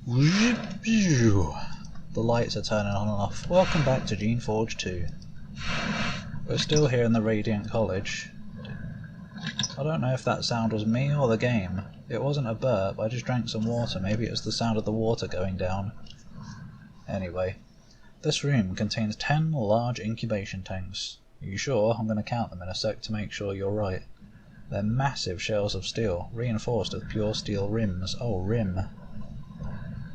The lights are turning on and off. Welcome back to Geneforge 2. We're still here in the Radiant College. I don't know if that sound was me or the game. It wasn't a burp, I just drank some water. Maybe it was the sound of the water going down. Anyway, this room contains 10 large incubation tanks. Are you sure? I'm going to count them in a sec to make sure you're right. They're massive shells of steel, reinforced with pure steel rims. Oh, rim.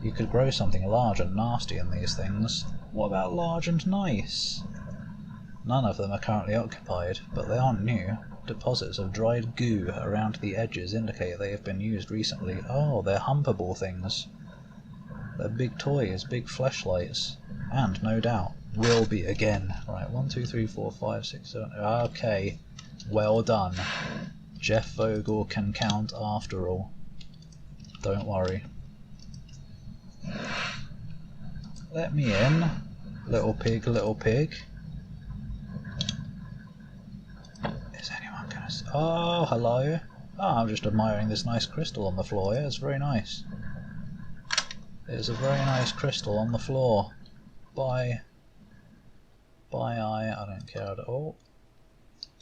You could grow something large and nasty in these things. What about large and nice? None of them are currently occupied, but they aren't new. Deposits of dried goo around the edges indicate they have been used recently. Oh, they're humpable things. They're big toys, big fleshlights. And, no doubt, will be again. Right, 1, 2, 3, 4, 5, 6, 7... Okay, well done. Jeff Vogel can count after all. Don't worry. Let me in, little pig, little pig. Is anyone gonna... Oh, hello. Oh, I'm just admiring this nice crystal on the floor. Yeah, it's very nice. There's a very nice crystal on the floor. Bye. Bye, I don't care at all.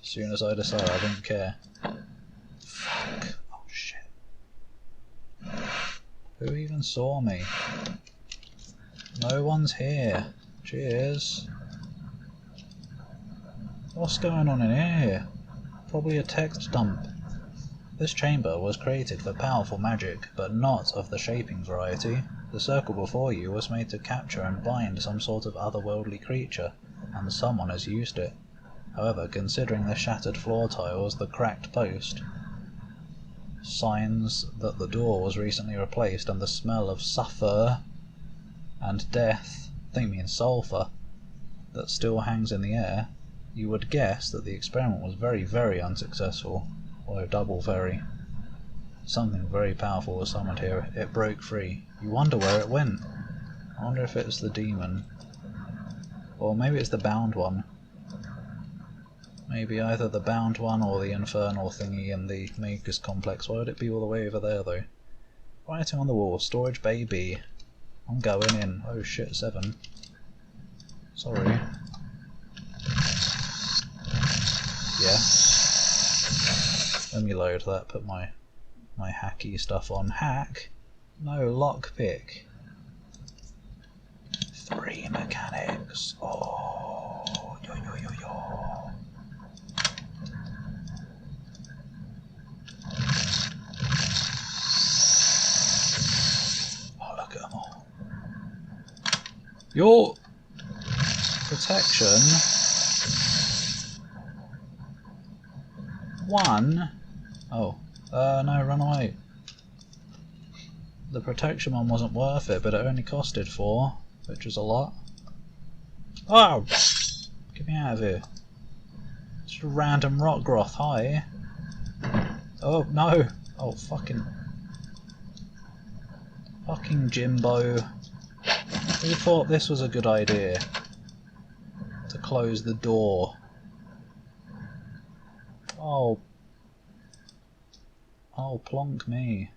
As soon as I decide I don't care. Fuck. Oh shit. Who even saw me? No one's here. Cheers. What's going on in here? Probably a text dump. This chamber was created for powerful magic, but not of the shaping variety. The circle before you was made to capture and bind some sort of otherworldly creature, and someone has used it. However, considering the shattered floor tiles, the cracked post, signs that the door was recently replaced, and the smell of sulphur and death, I think it means sulphur, that still hangs in the air, you would guess that the experiment was very, very unsuccessful. Or double very. Something very powerful was summoned here. It broke free. You wonder where it went. I wonder if it's the demon. Or maybe it's the bound one. Maybe either the bound one or the infernal thingy in the Magus complex. Why would it be all the way over there though? Writing on the wall. Storage bay B. I'm going in. Oh shit, 7. Sorry. Yeah. Let me load that, put my hacky stuff on. Hack? No, lockpick. 3 mechanics. Oh, yo yo yo yo. Oh, look at them all. Your protection 1. Oh, no, run away. The protection one wasn't worth it, but it only costed 4, which was a lot. Oh! Get me out of here. Just a random rock groth, hi. Oh, no! Oh, fucking Jimbo. Who thought this was a good idea? To close the door. Oh. Oh, plonk me.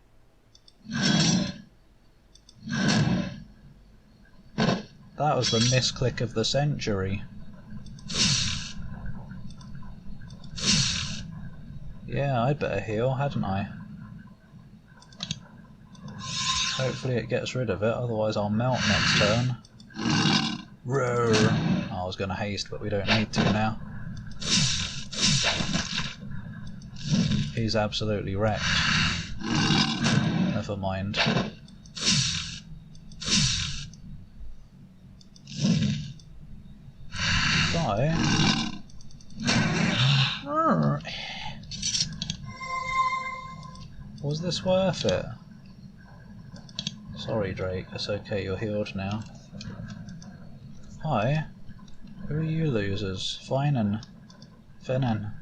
That was the misclick of the century. Yeah, I'd better heal, hadn't I? Hopefully it gets rid of it, otherwise I'll melt next turn. Roar! Oh, I was going to haste, but we don't need to now. He's absolutely wrecked. Never mind. Die. Was this worth it? Sorry Drake, it's okay, you're healed now. Hi. Who are you losers? Fine and Fenin.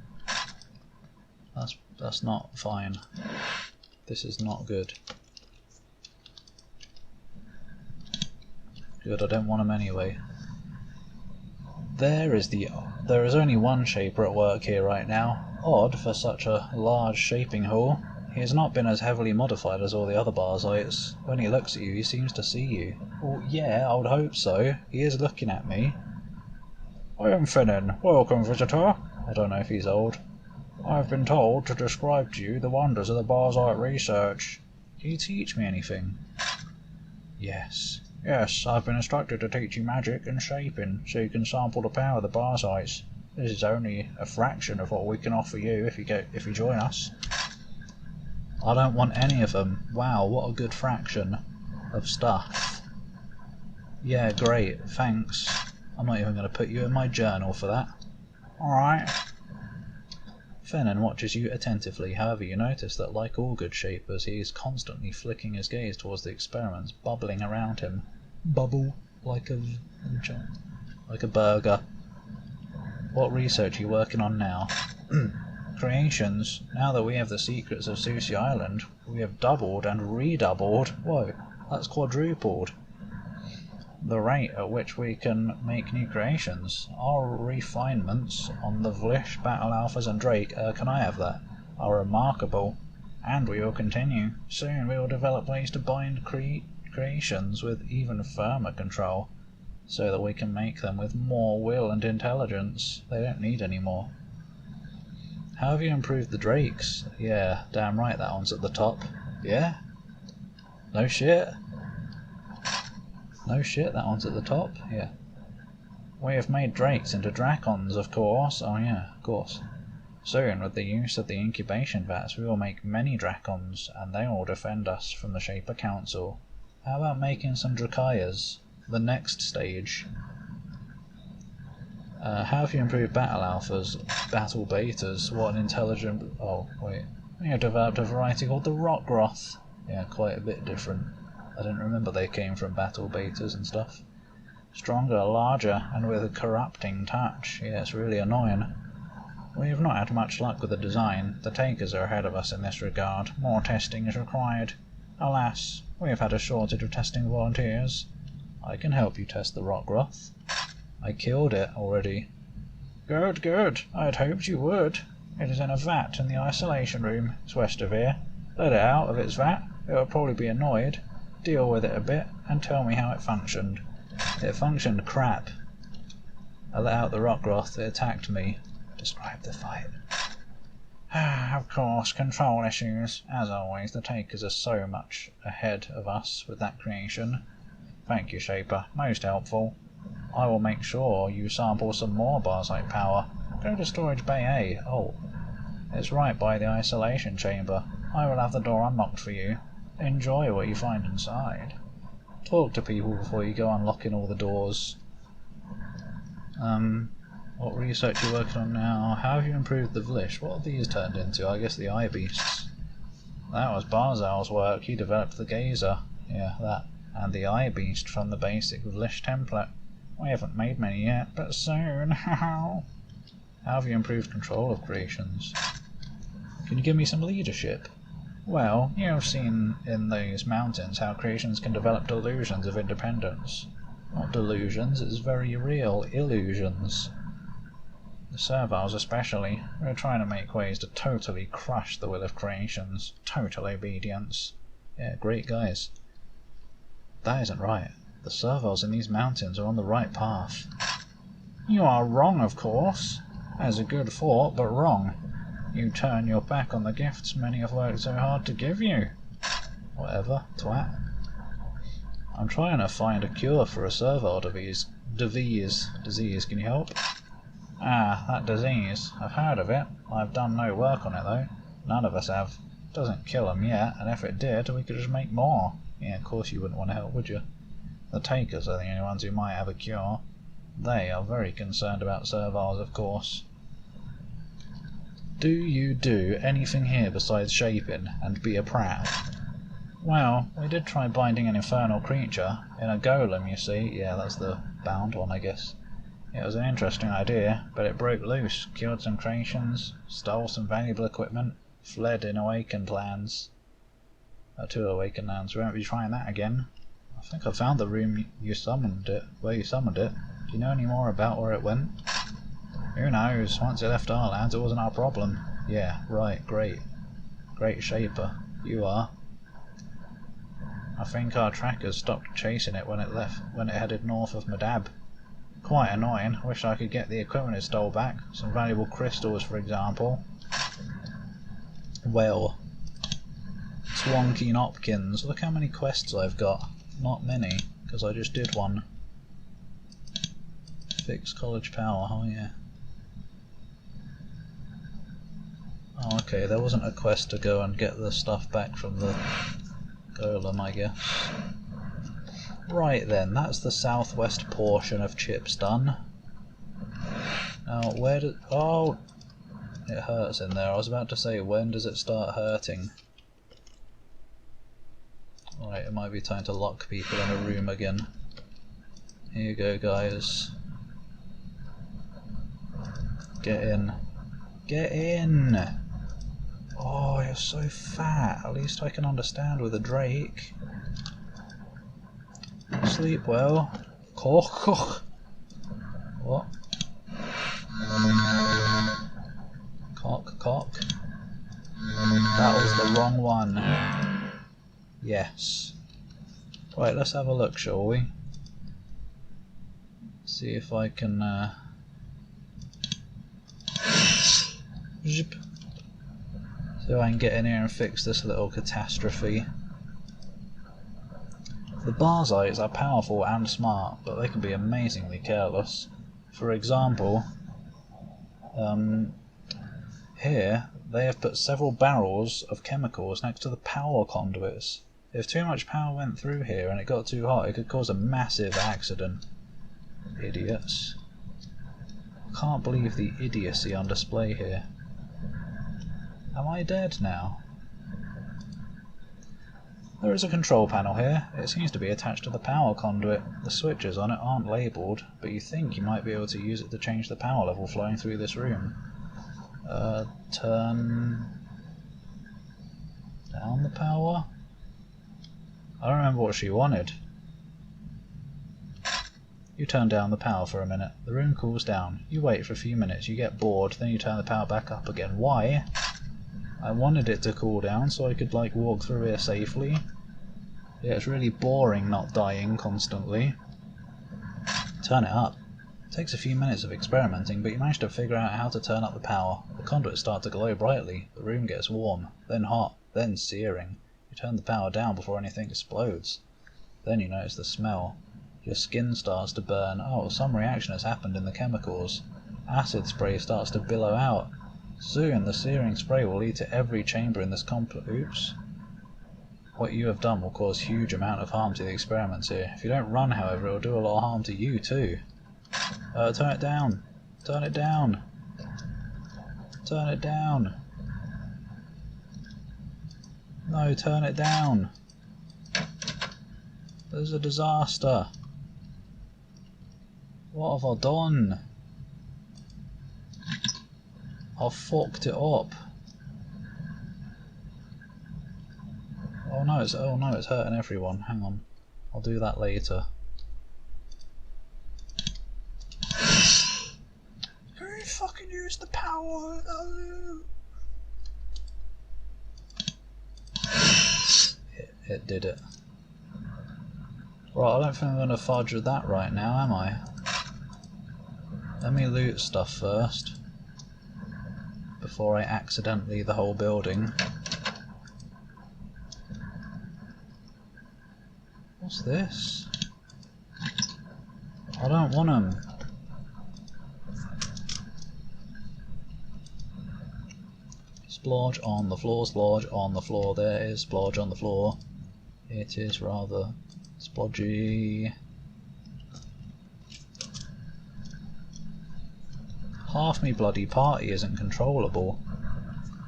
That's not fine. This is not good. Good, I don't want them anyway. There is only one shaper at work here right now. Odd for such a large shaping hall. He has not been as heavily modified as all the other Barsites. When he looks at you, he seems to see you. Well, yeah, I would hope so. He is looking at me. I am Finnan. Welcome, visitor. I don't know if he's old. I have been told to describe to you the wonders of the Barsite research. Can you teach me anything? Yes. Yes, I've been instructed to teach you magic and shaping, so you can sample the power of the Barsites. This is only a fraction of what we can offer you if you join us. I don't want any of them. Wow, what a good fraction of stuff. Yeah, great, thanks. I'm not even going to put you in my journal for that. Alright. Finnan watches you attentively. However, you notice that, like all good shapers, he is constantly flicking his gaze towards the experiments bubbling around him. Bubble like a burger. What research are you working on now? Creations. Now that we have the secrets of Sucia Island, we have doubled and redoubled. Whoa, that's quadrupled the rate at which we can make new creations. Our refinements on the Vlish, Battle Alphas and Drake, can I have that, are remarkable, and we will continue. Soon we will develop ways to bind creations with even firmer control, so that we can make them with more will and intelligence. They don't need any more. How have you improved the Drakes? Yeah, damn right that one's at the top. Yeah? No shit? No shit, that one's at the top? Yeah. We have made Drakes into Dracons, of course. Oh yeah, of course. Soon, with the use of the incubation vats, we will make many Dracons, and they will defend us from the Shaper Council. How about making some Drakayas? The next stage. How have you improved Battle Alphas? Battle Betas? What an intelligent... Oh, wait. We have developed a variety called the Rockgroth. Yeah, quite a bit different. I didn't remember they came from Battle Betas and stuff. Stronger, larger, and with a corrupting touch. Yeah, it's really annoying. We have not had much luck with the design. The takers are ahead of us in this regard. More testing is required. Alas, we have had a shortage of testing volunteers. I can help you test the Rockgroth. I killed it already. Good, good. I had hoped you would. It is in a vat in the isolation room. It's west of here. Let it out of its vat. It will probably be annoyed. Deal with it a bit, and tell me how it functioned. It functioned crap. I let out the Rockgroth. It attacked me. Describe the fight. Of course, control issues. As always, the takers are so much ahead of us with that creation. Thank you, Shaper. Most helpful. I will make sure you sample some more Barsite power. Go to Storage Bay A. Oh, it's right by the isolation chamber. I will have the door unlocked for you. Enjoy what you find inside. Talk to people before you go unlocking all the doors. What research are you working on now? How have you improved the Vlish? What have these turned into? I guess the Eye Beasts. That was Barzal's work. He developed the Gazer. Yeah, that. And the Eye Beast from the basic Vlish template. We haven't made many yet, but soon. How have you improved control of creations? Can you give me some leadership? Well, you have seen in those mountains how creations can develop delusions of independence. Not delusions, it's very real illusions. The serviles especially. We're trying to make ways to totally crush the will of creations. Total obedience. Yeah, great guys. That isn't right. The serviles in these mountains are on the right path. You are wrong, of course. As a good thought, but wrong. You turn your back on the gifts many have worked so hard to give you. Whatever, twat. I'm trying to find a cure for a servile disease. Can you help? Ah, that disease. I've heard of it. I've done no work on it though. None of us have. Doesn't kill them yet, and if it did, we could just make more. Yeah, of course you wouldn't want to help, would you? The takers are the only ones who might have a cure. They are very concerned about serviles, of course. Do you do anything here besides shaping and be a prat? Well, we did try binding an infernal creature in a golem, you see. Yeah, that's the bound one, I guess. It was an interesting idea, but it broke loose, killed some creations, stole some valuable equipment, fled in awakened lands. 2 awakened lands. We won't be trying that again. I think I found the room you summoned it, where you summoned it. Do you know any more about where it went? Who knows? Once it left our lands, it wasn't our problem. Yeah, right, great. Great Shaper. You are. I think our trackers stopped chasing it when it headed north of Madab. Quite annoying. Wish I could get the equipment it stole back. Some valuable crystals, for example. Well, Swanky Nopkins. Look how many quests I've got. Not many, because I just did one. Fix college power. Oh yeah. Oh, okay, there wasn't a quest to go and get the stuff back from the golem, I guess. Right then, that's the southwest portion of Chips done. Now, where did... oh! It hurts in there. I was about to say, when does it start hurting? Right, it might be time to lock people in a room again. Here you go, guys. Get in. Get in! Oh, you're so fat. At least I can understand with a Drake. Sleep well. Cock. What? Cock. That was the wrong one. Yes. Right, let's have a look, shall we? See if I can zip. See if I can get in here and fix this little catastrophe. The Barzites are powerful and smart, but they can be amazingly careless. For example, here they have put several barrels of chemicals next to the power conduits. If too much power went through here and it got too hot, it could cause a massive accident. Idiots. Can't believe the idiocy on display here. Am I dead now? There is a control panel here. It seems to be attached to the power conduit. The switches on it aren't labelled, but you think you might be able to use it to change the power level flowing through this room. Turn down the power? I don't remember what she wanted. You turn down the power for a minute. The room cools down. You wait for a few minutes. You get bored, then you turn the power back up again. Why? I wanted it to cool down so I could like walk through here safely. Yeah, it's really boring not dying constantly. Turn it up. It takes a few minutes of experimenting, but you manage to figure out how to turn up the power. The conduits start to glow brightly. The room gets warm, then hot, then searing. You turn the power down before anything explodes. Then you notice the smell. Your skin starts to burn. Oh, some reaction has happened in the chemicals. Acid spray starts to billow out. Soon the searing spray will lead to every chamber in this complex. Oops. What you have done will cause huge amount of harm to the experiments here. If you don't run, however, it will do a lot of harm to you too. Turn it down. Turn it down. Turn it down. No, turn it down. There's a disaster. What have I done? I've fucked it up. Oh no, it's hurting everyone. Hang on. I'll do that later. Who fucking used the power? It did it. Right, I don't think I'm gonna fudge with that right now, am I? Let me loot stuff first. Before I accidentally the whole building. What's this? I don't want them. Splodge on the floor, splodge on the floor. There is splodge on the floor. It is rather splodgy. Half me bloody party isn't controllable.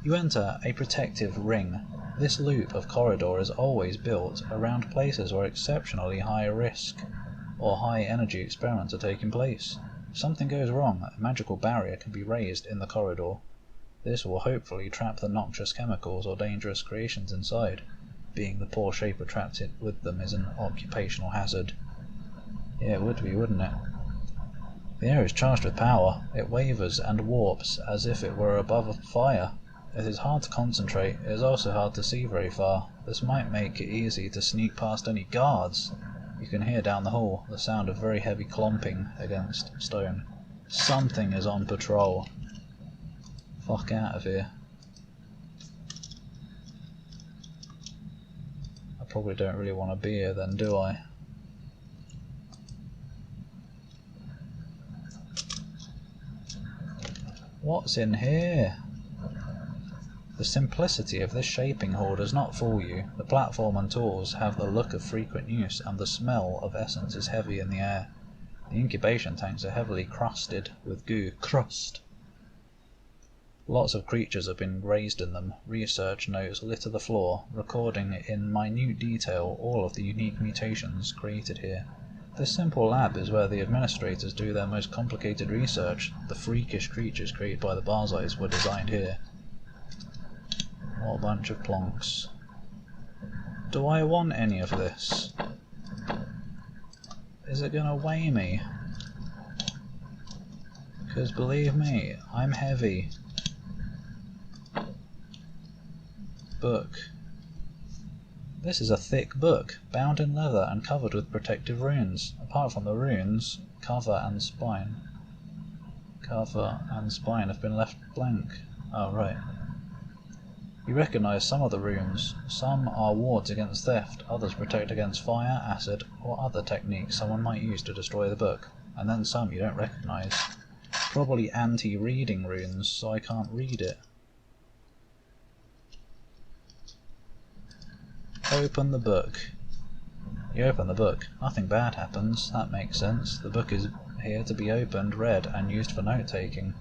You enter a protective ring. This loop of corridor is always built around places where exceptionally high risk or high energy experiments are taking place. If something goes wrong, a magical barrier can be raised in the corridor. This will hopefully trap the noxious chemicals or dangerous creations inside. Being the poor shaper trapped it with them is an occupational hazard. Yeah, it would be, wouldn't it? The air is charged with power. It wavers and warps as if it were above a fire. It is hard to concentrate, it is also hard to see very far. This might make it easy to sneak past any guards. You can hear down the hall the sound of very heavy clomping against stone. Something is on patrol. Fuck out of here. I probably don't really want to be here then, do I? What's in here? The simplicity of this shaping hall does not fool you. The platform and tools have the look of frequent use, and the smell of essence is heavy in the air. The incubation tanks are heavily crusted with goo. Crust! Lots of creatures have been raised in them. Research notes litter the floor, recording in minute detail all of the unique mutations created here. This simple lab is where the administrators do their most complicated research. The freakish creatures created by the Barzites were designed here. What a bunch of plonks. Do I want any of this? Is it gonna weigh me? Because believe me, I'm heavy. Book. This is a thick book, bound in leather and covered with protective runes. Apart from the runes, cover and spine have been left blank. Oh, right. You recognise some of the runes. Some are wards against theft, others protect against fire, acid, or other techniques someone might use to destroy the book. And then some you don't recognise. Probably anti-reading runes, so I can't read it. Open the book. You open the book. Nothing bad happens. That makes sense. The book is here to be opened, read, and used for note-taking.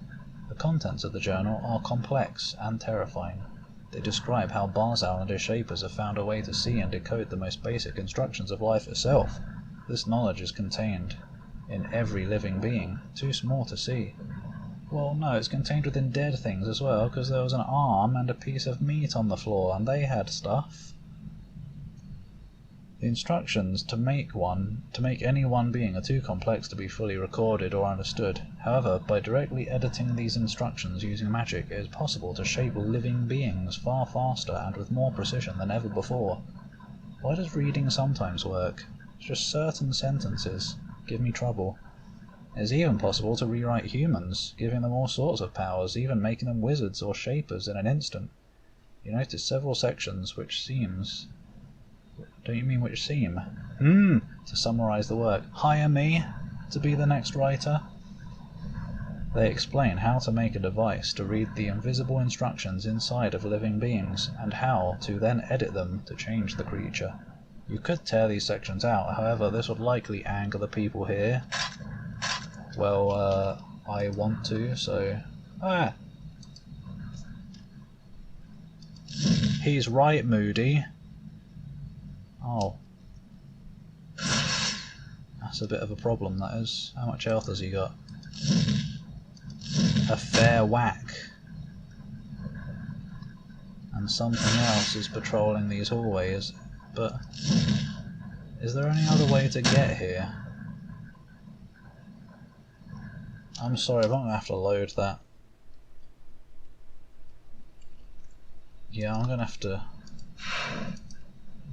The contents of the journal are complex and terrifying. They describe how Bars Islanders shapers have found a way to see and decode the most basic instructions of life itself. This knowledge is contained in every living being, too small to see. Well, no, it's contained within dead things as well, because there was an arm and a piece of meat on the floor, and they had stuff. The instructions to make any one being are too complex to be fully recorded or understood. However, by directly editing these instructions using magic, it is possible to shape living beings far faster and with more precision than ever before. Why does reading sometimes work? It's just certain sentences give me trouble. It is even possible to rewrite humans, giving them all sorts of powers, even making them wizards or shapers in an instant. You notice several sections which seems... Don't you mean which seem? To summarise the work. Hire me to be the next writer? They explain how to make a device to read the invisible instructions inside of living beings, and how to then edit them to change the creature. You could tear these sections out, however this would likely anger the people here. Well, I want to, so... Ah! He's right, Moody. Oh. That's a bit of a problem, that is. How much health has he got? A fair whack. And something else is patrolling these hallways, but... Is there any other way to get here? I'm sorry, I'm going to have to load that. Yeah, I'm going to have to...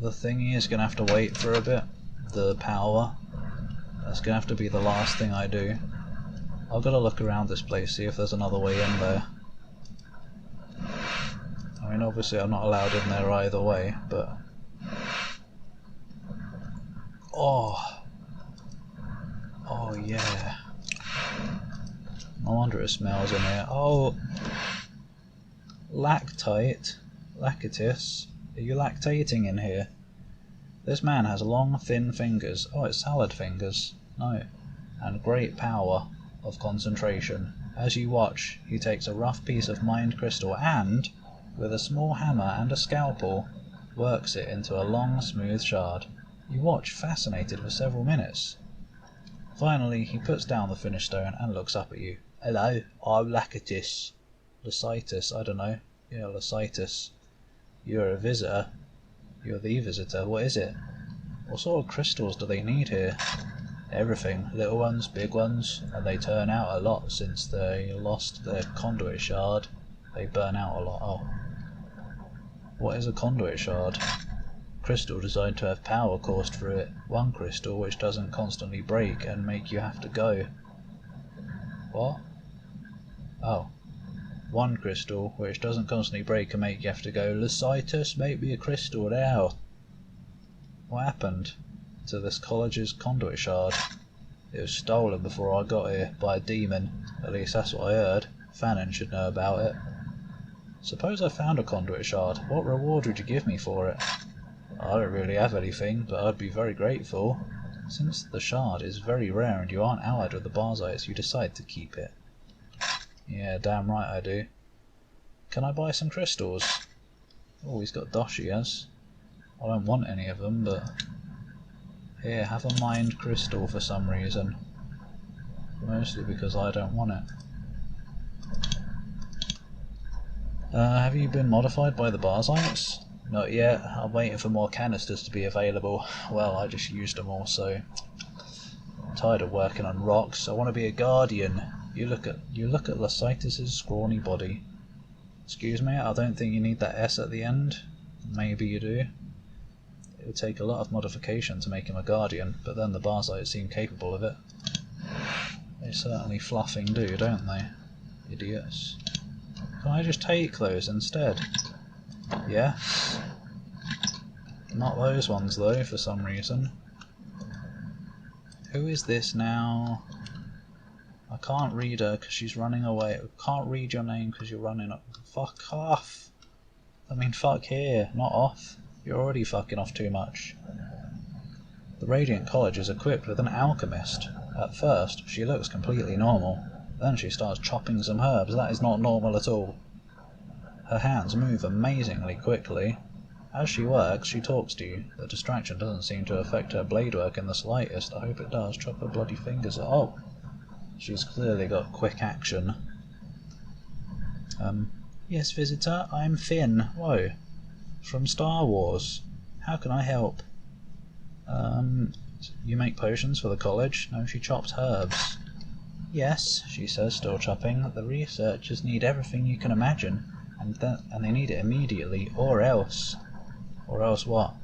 The thingy is going to have to wait for a bit. The power. That's going to have to be the last thing I do. I've got to look around this place, see if there's another way in there. I mean, obviously I'm not allowed in there either way, but... Oh! Oh yeah. No wonder it smells in here. Oh! Lactite. Lactitis. Are you lactating in here? This man has long, thin fingers. Oh, it's salad fingers. No. And great power of concentration. As you watch, he takes a rough piece of mind crystal and, with a small hammer and a scalpel, works it into a long, smooth shard. You watch, fascinated, for several minutes. Finally, he puts down the finished stone and looks up at you. Hello, I'm Lactitis. Licitus, I don't know. Yeah, Licitus. You're a visitor. You're the visitor. What is it? What sort of crystals do they need here? Everything. Little ones, big ones, and they turn out a lot since they lost their conduit shard. They burn out a lot. Oh. What is a conduit shard? Crystal designed to have power coursed through it. One crystal which doesn't constantly break and make you have to go. What? Oh. One crystal which doesn't constantly break and make you have to go. Lucitus, make me a crystal now. What happened to this college's conduit shard? It was stolen before I got here by a demon. At least that's what I heard. Fannin should know about it. Suppose I found a conduit shard. What reward would you give me for it? I don't really have anything, but I'd be very grateful. Since the shard is very rare and you aren't allied with the Barzites, you decide to keep it. Yeah, damn right I do. Can I buy some crystals? Oh, he's got dosh, he has. I don't want any of them, but... Here, have a mind crystal for some reason. Mostly because I don't want it. Have you been modified by the Barzites? Not yet. I'm waiting for more canisters to be available. Well, I just used them all, so... I'm tired of working on rocks. I want to be a guardian. You look at Lucitus's scrawny body. Excuse me, I don't think you need that S at the end. Maybe you do. It would take a lot of modification to make him a guardian, but then the Barzites seem capable of it. They certainly fluffing do, don't they? Idiots. Can I just take those instead? Yes. Not those ones though, for some reason. Who is this now? I can't read her because she's running away. I can't read your name because you're running up. Fuck off! I mean fuck here, not off. You're already fucking off too much. The Radiant College is equipped with an alchemist. At first, she looks completely normal. Then she starts chopping some herbs. That is not normal at all. Her hands move amazingly quickly. As she works, she talks to you. The distraction doesn't seem to affect her blade work in the slightest. I hope it does. Chop her bloody fingers. Oh! She's clearly got quick action. Yes, visitor, I'm Finn. Whoa. From Star Wars. How can I help? You make potions for the college? No, she chops herbs. Yes, she says, still chopping. The researchers need everything you can imagine, and they need it immediately, or else. Or else what?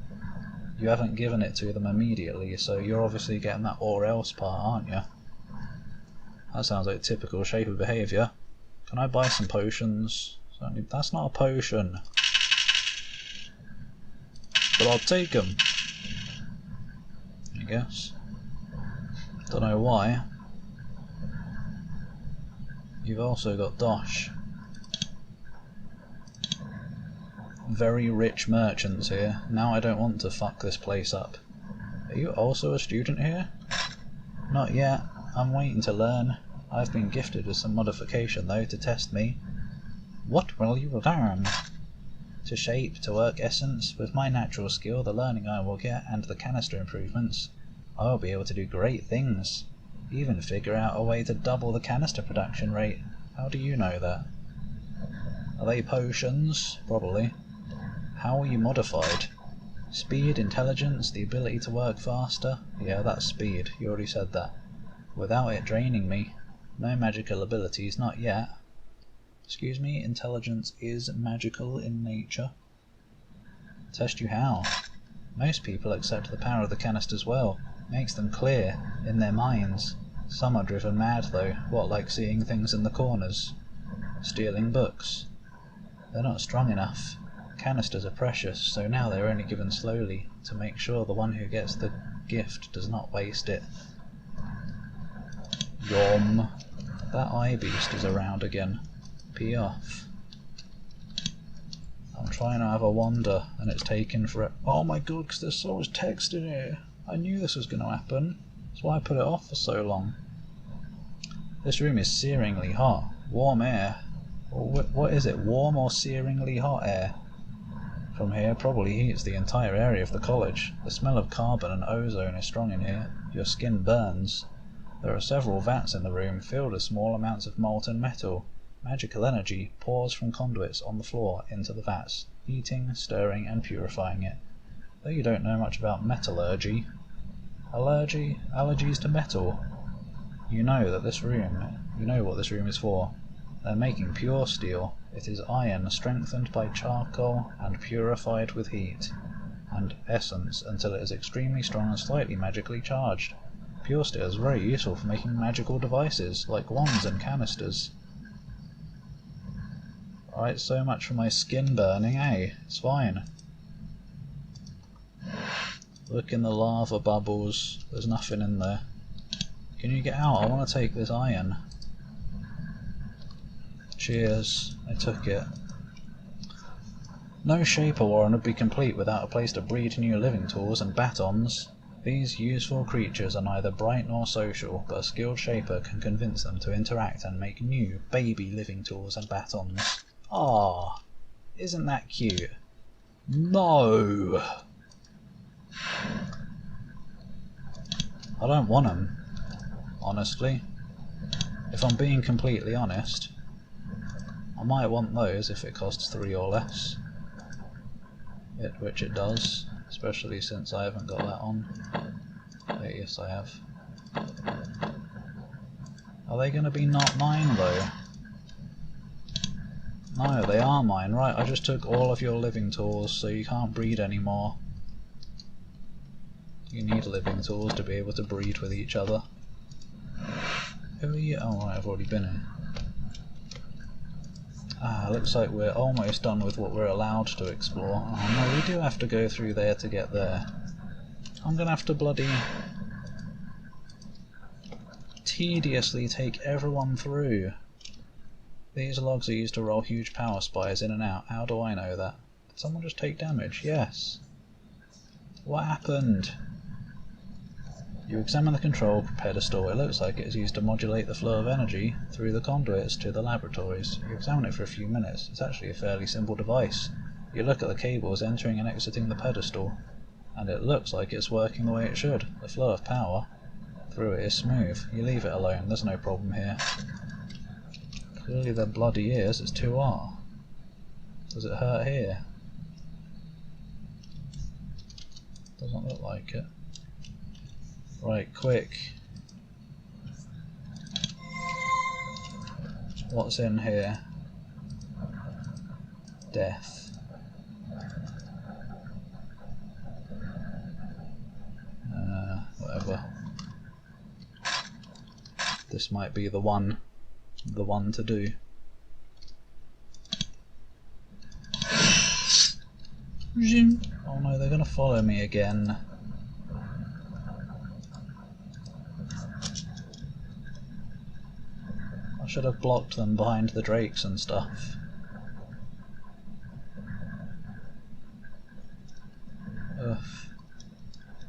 You haven't given it to them immediately, so you're obviously getting that or else part, aren't you? That sounds like typical shape of behaviour. Can I buy some potions? That's not a potion. But I'll take them. I guess. Don't know why. You've also got dosh. Very rich merchants here. Now I don't want to fuck this place up. Are you also a student here? Not yet. I'm waiting to learn. I've been gifted with some modification though to test me. What will you learn? To shape, to work essence. With my natural skill, the learning I will get, and the canister improvements, I will be able to do great things. Even figure out a way to double the canister production rate. How do you know that? Are they potions? Probably. How are you modified? Speed, intelligence, the ability to work faster? Yeah, that's speed. You already said that. Without it draining me. No magical abilities, not yet. Excuse me, intelligence is magical in nature. Test you how? Most people accept the power of the canisters well. Makes them clear, in their minds. Some are driven mad though. What, like seeing things in the corners? Stealing books? They're not strong enough. Canisters are precious, so now they're only given slowly, to make sure the one who gets the gift does not waste it. Yom. That eye beast is around again. Pee off. I'm trying to have a wander, and it's taken for it. Oh my god, because there's so much text in here. I knew this was going to happen. That's why I put it off for so long. This room is searingly hot. Warm air. What is it? Warm or searingly hot air? From here probably heats the entire area of the college. The smell of carbon and ozone is strong in here. Your skin burns. There are several vats in the room filled with small amounts of molten metal. Magical energy pours from conduits on the floor into the vats, heating, stirring and purifying it. Though you don't know much about metallurgy. Allergies to metal. You know what this room is for. They're making pure steel. It is iron strengthened by charcoal and purified with heat and essence until it is extremely strong and slightly magically charged. Pure steel is very useful for making magical devices, like wands and canisters. Right, so much for my skin burning, eh? It's fine. Look in the lava bubbles, there's nothing in there. Can you get out? I want to take this iron. Cheers, I took it. No Shaper Warren would be complete without a place to breed new living tools and batons. These useful creatures are neither bright nor social, but a skilled Shaper can convince them to interact and make new, baby living tools and batons. Ah, isn't that cute? No! I don't want them, honestly. If I'm being completely honest, I might want those if it costs 3 or less. Which it does, especially since I haven't got that on. Yes, I have. Are they going to be not mine though? No, they are mine. Right, I just took all of your living tools, so you can't breed anymore. You need living tools to be able to breed with each other. Who are you? Oh right, I've already been in. Ah, looks like we're almost done with what we're allowed to explore. Oh no, we do have to go through there to get there. I'm gonna have to bloody tediously take everyone through. These logs are used to roll huge power spires in and out. How do I know that? Did someone just take damage? Yes. What happened? You examine the control pedestal. It looks like it is used to modulate the flow of energy through the conduits to the laboratories. You examine it for a few minutes. It's actually a fairly simple device. You look at the cables entering and exiting the pedestal, and it looks like it's working the way it should. The flow of power through it is smooth. You leave it alone. There's no problem here. Clearly there bloody is. It's 2R. Does it hurt here? Doesn't look like it. Right, quick. What's in here? Death. Whatever. This might be the one to do. Oh no, they're gonna follow me again. I should have blocked them behind the drakes and stuff. Ugh.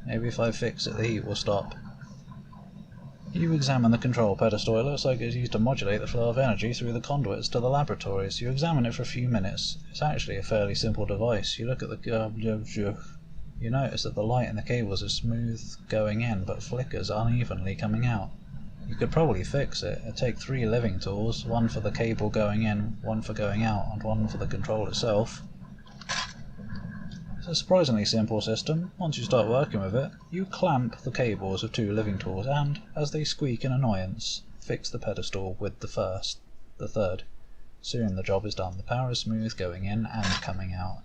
Maybe if I fix it the heat will stop. You examine the control pedestal. It looks like it's used to modulate the flow of energy through the conduits to the laboratories. You examine it for a few minutes. It's actually a fairly simple device. You look at the you notice that the light in the cables is smooth going in but flickers unevenly coming out. You could probably fix it. It'd take 3 living tools, one for the cable going in, one for going out, and one for the control itself. It's a surprisingly simple system. Once you start working with it, you clamp the cables of 2 living tools and, as they squeak in annoyance, fix the pedestal with the third. Soon the job is done. The power is smooth going in and coming out.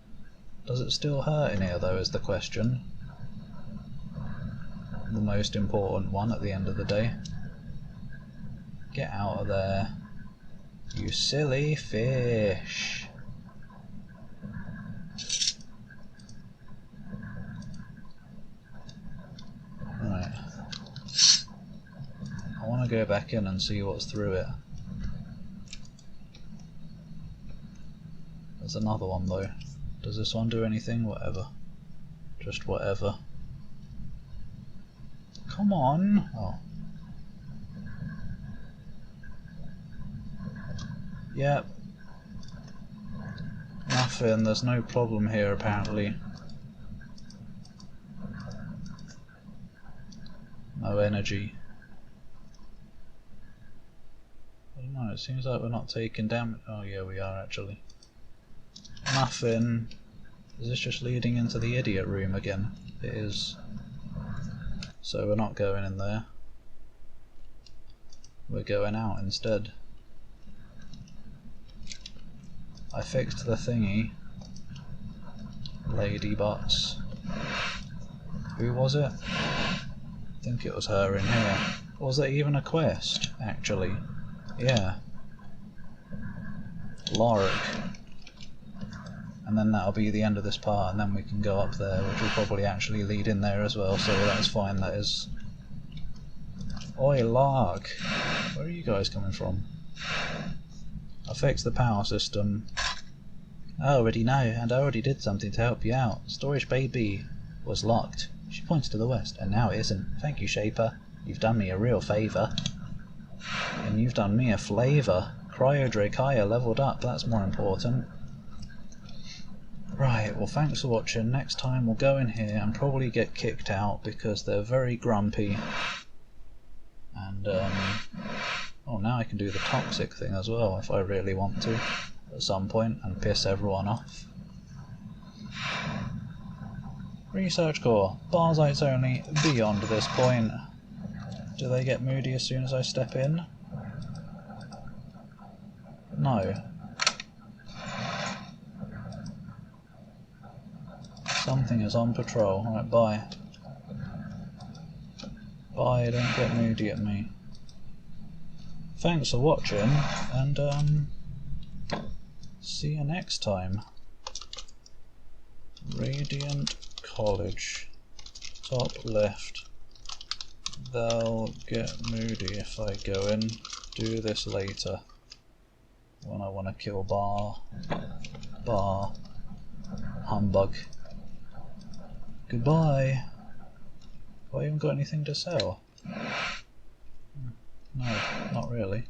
Does it still hurt in here though is the question. The most important one at the end of the day. Get out of there, you silly fish. Right. I want to go back in and see what's through it. There's another one though. Does this one do anything? Whatever. Just whatever. Come on! Oh. Yep. Nothing, there's no problem here apparently. No energy. I don't know, it seems like we're not taking damage. Oh yeah, we are actually. Nothing. Is this just leading into the idiot room again? It is. So we're not going in there. We're going out instead. I fixed the thingy. Lady butts. Who was it? I think it was her in here. Was it even a quest, actually? Yeah. Lark. And then that'll be the end of this part, and then we can go up there, which will probably actually lead in there as well, so that's fine, that is. Oi, Lark! Where are you guys coming from? I fixed the power system. I already know, and I already did something to help you out. Storage Bay B was locked. She points to the west, and now it isn't. Thank you, Shaper. You've done me a real favour. And you've done me a flavour. Cryo Dracaya leveled up, that's more important. Right, well thanks for watching. Next time we'll go in here and probably get kicked out because they're very grumpy. And, oh, now I can do the toxic thing as well if I really want to at some point and piss everyone off. Research core. Barsites only beyond this point. Do they get moody as soon as I step in? No. Something is on patrol. Right, bye. Bye, don't get moody at me. Thanks for watching, and see you next time. Radiant College. Top left. They'll get moody if I go in. Do this later. When I want to kill Bar. Humbug. Goodbye. Have I even got anything to sell? No, not really.